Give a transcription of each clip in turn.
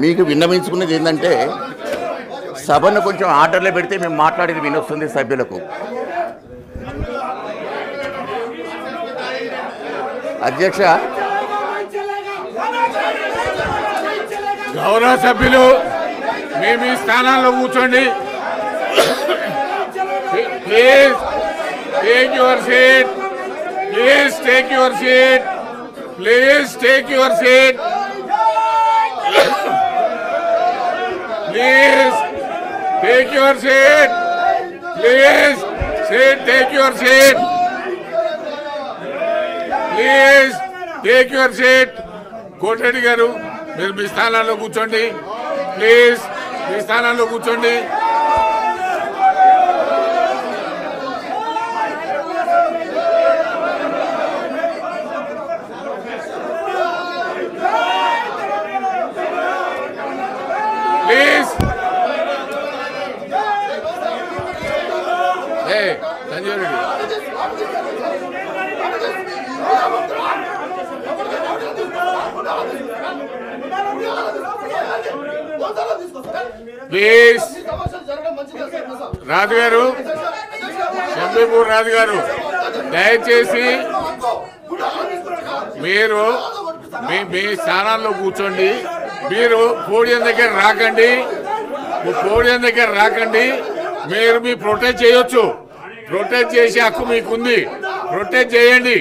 మీకు విన్నవించుకునేది ఏంటంటే సభను కొంచెం ఆర్డర్లో పెడితే మేము మాట్లాడేది వినొస్తుంది సభ్యులకు. అధ్యక్ష, గౌరవ సభ్యులు మీ మీ స్థానాల్లో కూర్చోండి. Please take your seat. Please take your seat. Please take your seat. Please take your seat. Please take your seat. Please take your seat. Kotareddy గారు మీరు మీ స్థానాల్లో కూర్చోండి. ప్లీజ్ మీ స్థానాల్లో కూర్చోండి. Please Sanjeev Reddy please. రాజు గారు, శంబీపూర్ రాజు గారు, దయచేసి మీరు మీ స్థానాల్లో కూర్చోండి. మీరు పోడియం దగ్గర రాకండి. పోడియం దగ్గర రాకండి. మీరు మీ ప్రొటెస్ట్ చేయొచ్చు. ప్రొటెస్ట్ చేసే హక్కు మీకుంది. ప్రొటెస్ట్ చేయండి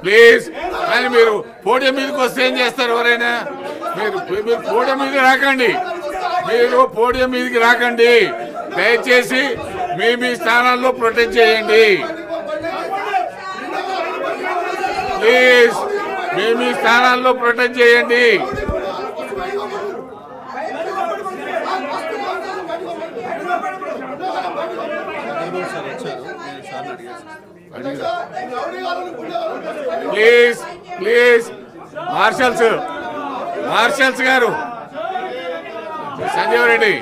ప్లీజ్. కానీ మీరు పోడియం మీదకి వస్తే ఏం చేస్తారు? ఎవరైనా మీరు పోడియం మీదకి రాకండి. మీరు పోడియం మీదకి రాకండి. దయచేసి మీ స్థానాల్లో ప్రొటెస్ట్ చేయండి ప్లీజ్. మీ స్థానాల్లో ప్రొటెస్ట్ చేయండి. Please please. మార్షల్స్ గారు, సంజీవ్ రెడ్డి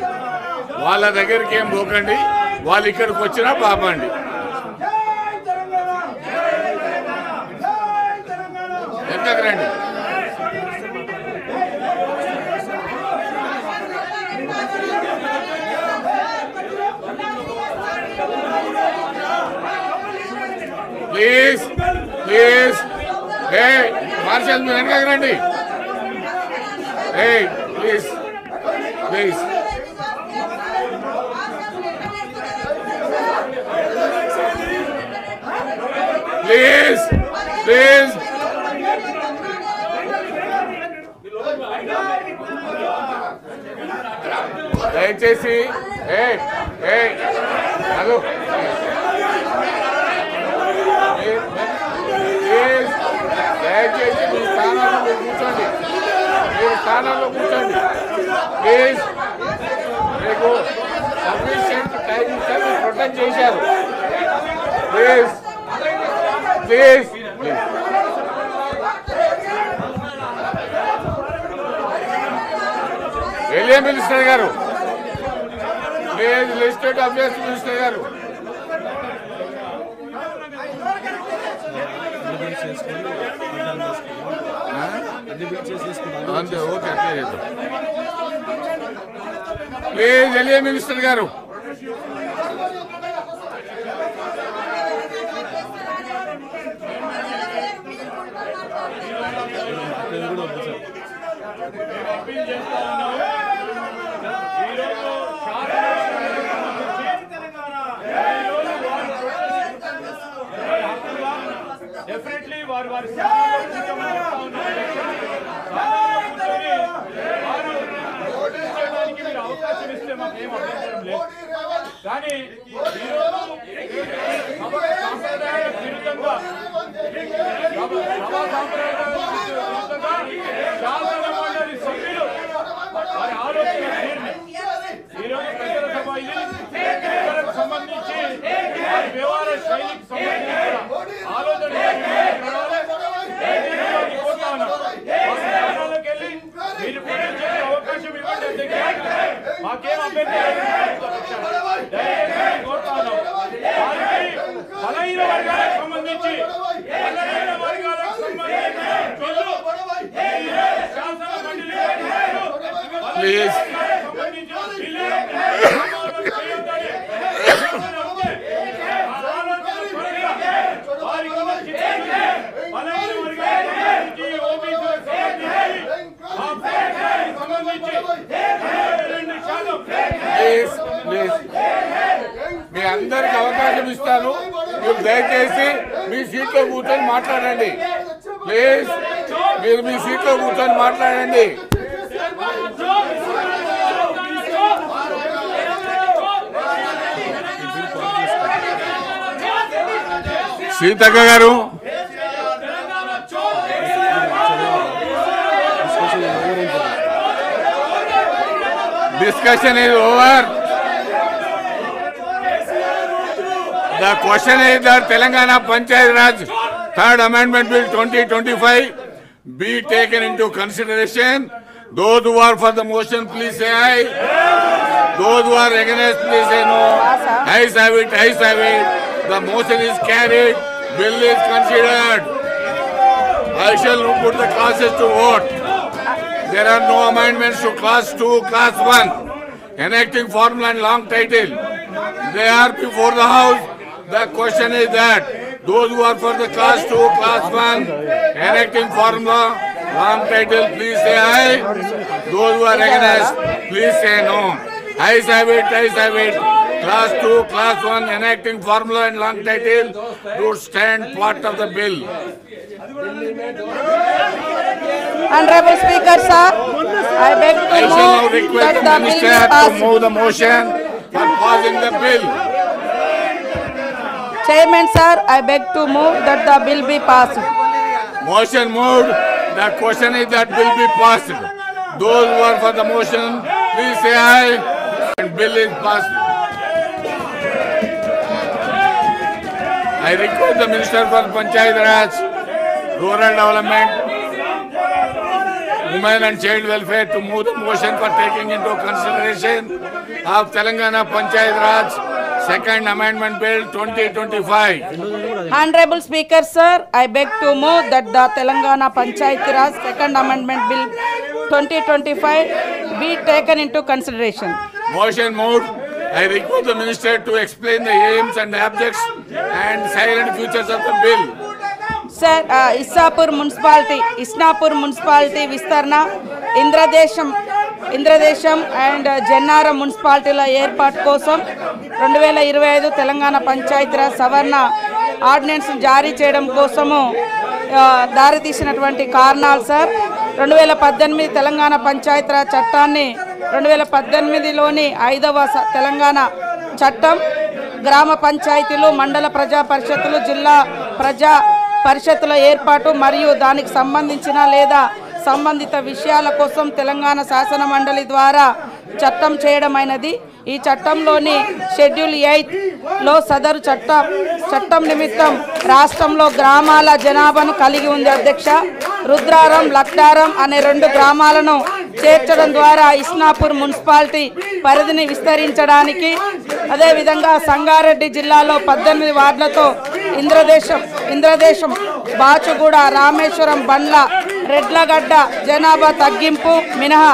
వాళ్ళ దగ్గరికి ఏం పోకండి. వాళ్ళు ఇక్కడికి వచ్చినా పాపండి. ఎంతకు రండి. Please please. మార్షల్ మీరు వెనకకు రండి. Please please. Please please. దయచేసి హలో దయచేసి మీ స్థానాల్లో కూర్చోండి. మీరు స్థానాల్లో కూర్చోండి ప్లీజ్. మీకు సఫిషియెంట్ టైం ఇచ్చారు, ప్రొటెక్ట్ చేశారు. Please please please. Railway minister గారు ప్లీజ్. లెజిస్లేటివ్ అఫేర్స్ మినిస్టర్ గారు అంతే. ఓకే, అట్లే చేద్దాం ప్లీజ్. రైల్వే మినిస్టర్ గారు డెఫినెట్లీ వారు అవకాశం ఇస్తే మాకేం అభ్యంతరం లేదు. కానీ సాంప్రదాయ విరుద్ధంగా శాసన మండలి సభ్యులు వారి ఆలోచన ఈరోజు ప్రజల సభ ఇది సంబంధించి వారి వ్యవహార శైలికి సంబంధించిన ఆలోచన మీరు అవకాశం ఇవ్వండి. మాకేం అభ్యంతరం బలహీన వర్గాలకు సంబంధించి please. Please. మీ అందరికి అవకాశం ఇస్తాను. మీరు దయచేసి మీ సీట్లో కూర్చొని మాట్లాడండి. ప్లీజ్ మీరు మీ సీట్లో కూర్చొని మాట్లాడండి. సీతక్క గారు, discussion is over. The question is that Telangana Panchayat Raj Third Amendment Bill 2025 be taken into consideration. Those who are for the motion, please say aye. Those who are against, please say no. Ayes have it, ayes have it. The motion is carried. Bill is considered. I shall put the classes to vote. There are no amendments to class 2, class 1. Enacting formula and long title. They are before the house. The question is that those who are for the class 2, class 1, enacting formula, long title, please say aye. Those who are against, please say no. Ayes have it, ayes have it. Class 2, class 1, enacting formula and long title would stand part of the bill. Honorable Speaker, sir, I beg to I shall now move request that the the bill Minister be to passed. move the motion for passing the bill. Chairman, sir, I beg to move that the bill be passed. Motion moved. The question is that bill be passed. Those who are for the motion, please say aye. And bill is passed. I request the Minister for Panchayat Raj, Rural Development, Women and Child Welfare to move the motion for taking into consideration of Telangana Panchayat Raj Second Amendment Bill 2025. Honorable Speaker, sir, I beg to move that the Telangana Panchayat Raj Second Amendment Bill 2025 be taken into consideration. Motion moved. I request the Minister to explain the aims and objects and silent futures of the bill. Sir, Isnapur Municipality Vistarna, Indresham and Jannaram మున్సిపాలిటీల ఏర్పాటు కోసం 2025 తెలంగాణ పంచాయతీరాజ్ సవరణ ordinance జారీ చేయడం కోసము దారితీసినటువంటి కారణాలు sir. 2018 Telangana Panchayati Raj చట్టాన్ని 2018లోని 5వ తెలంగాణ చట్టం గ్రామ పంచాయతీలు, మండల ప్రజా పరిషత్తులు, జిల్లా ప్రజా పరిషత్తుల ఏర్పాటు మరియు దానికి సంబంధించిన లేదా సంబంధిత విషయాల కోసం తెలంగాణ శాసన మండలి ద్వారా చట్టం చేయడమైనది. ఈ చట్టంలోని షెడ్యూల్ 8లో సదరు చట్టం నిమిత్తం రాష్ట్రంలో గ్రామాల జనాభాను కలిగి ఉంది అధ్యక్ష. రుద్రారం, లక్డారం అనే 2 గ్రామాలను చేర్చడం ద్వారా ఇస్నాపూర్ మున్సిపాలిటీ పరిధిని విస్తరించడానికి, అదేవిధంగా సంగారెడ్డి జిల్లాలో 18 వార్డులతో ఇంద్రదేశం, బాచుగూడ, రామేశ్వరం, బండ్ల, రెడ్లగడ్డ జనాభా తగ్గింపు మినహా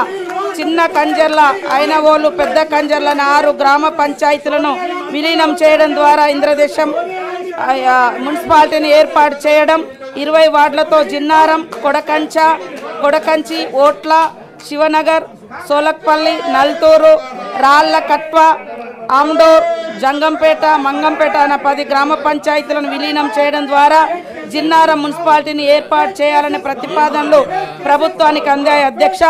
చిన్న కంజర్ల, ఐనవోలు, పెద్ద కంజర్లను 6 గ్రామ పంచాయతీలను విలీనం చేయడం ద్వారా ఇంద్రదేశం మున్సిపాలిటీని ఏర్పాటు చేయడం. 20 వార్డులతో జిన్నారం, కొడకంచి, ఓట్ల, శివనగర్, సోలక్పల్లి, నల్తూరు, రాళ్లకట్వ, ఆమ్డోర్, జంగంపేట, మంగంపేట అనే 10 గ్రామ పంచాయతీలను విలీనం చేయడం ద్వారా జిన్నారం మున్సిపాలిటీని ఏర్పాటు చేయాలనే ప్రతిపాదనలు ప్రభుత్వానికి అందాయి అధ్యక్ష.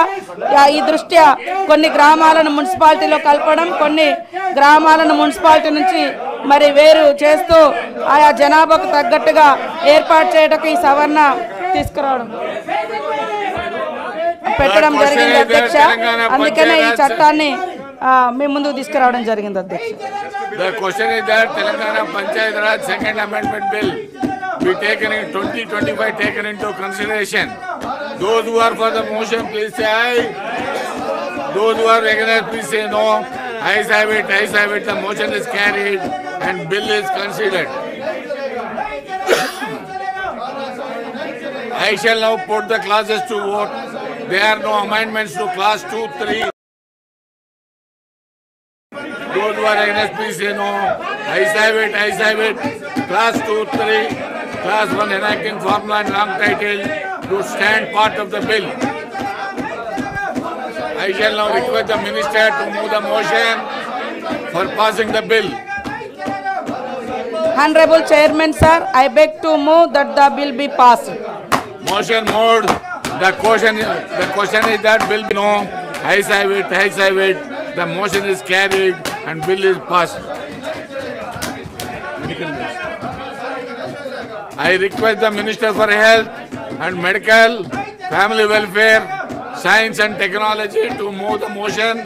ఈ దృష్ట్యా కొన్ని గ్రామాలను మున్సిపాలిటీలో కలపడం, కొన్ని గ్రామాలను మున్సిపాలిటీ నుంచి మరి వేరు చేస్తూ ఆయా జనాభాకు తగ్గట్టుగా ఏర్పాటు చేయడానికి ఈ సవరణ తీసుకురావడం పెట్టడం జరిగింది అధ్యక్ష. అందుకనే ఈ చట్టాన్ని మీ ముందుకు తీసుకురావడం జరిగింది అధ్యక్ష. The question is that Telangana Panchayat Raj Second Amendment Bill be taken in 2025 taken into consideration. Those who are for the motion, please say aye. Those who are against, please say no. Ayes have it, ayes have it. The motion is carried and bill is considered. I shall now put the classes to vote. There are no amendments to class 2, 3. Those who are NSP say no. I have it. Class 2, 3, Class 1 enacting formula and long title to stand part of the bill. I shall now request the Minister to move the motion for passing the bill. Honorable Chairman, sir, I beg to move that the bill be passed. Motion moved. The question is that bill no. I have it. The motion is carried and bill is passed. I request the Minister for Health and Medical, Family Welfare, Science and Technology to move the motion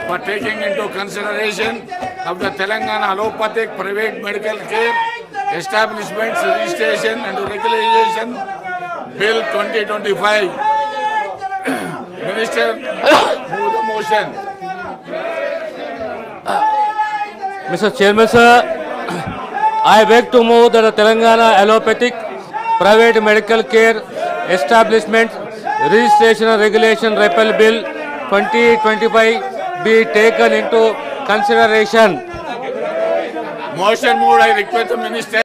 for taking into consideration of the Telangana Allopathic Private Medical Care Establishments Registration and Regulation Bill 2025. Minister, move the motion. Mr. Chairman, sir, I beg to move that the Telangana Allopathic Private Medical Care Establishment Registration and Regulation Repeal Bill 2025 be taken into consideration. Motion moved. I request the Minister.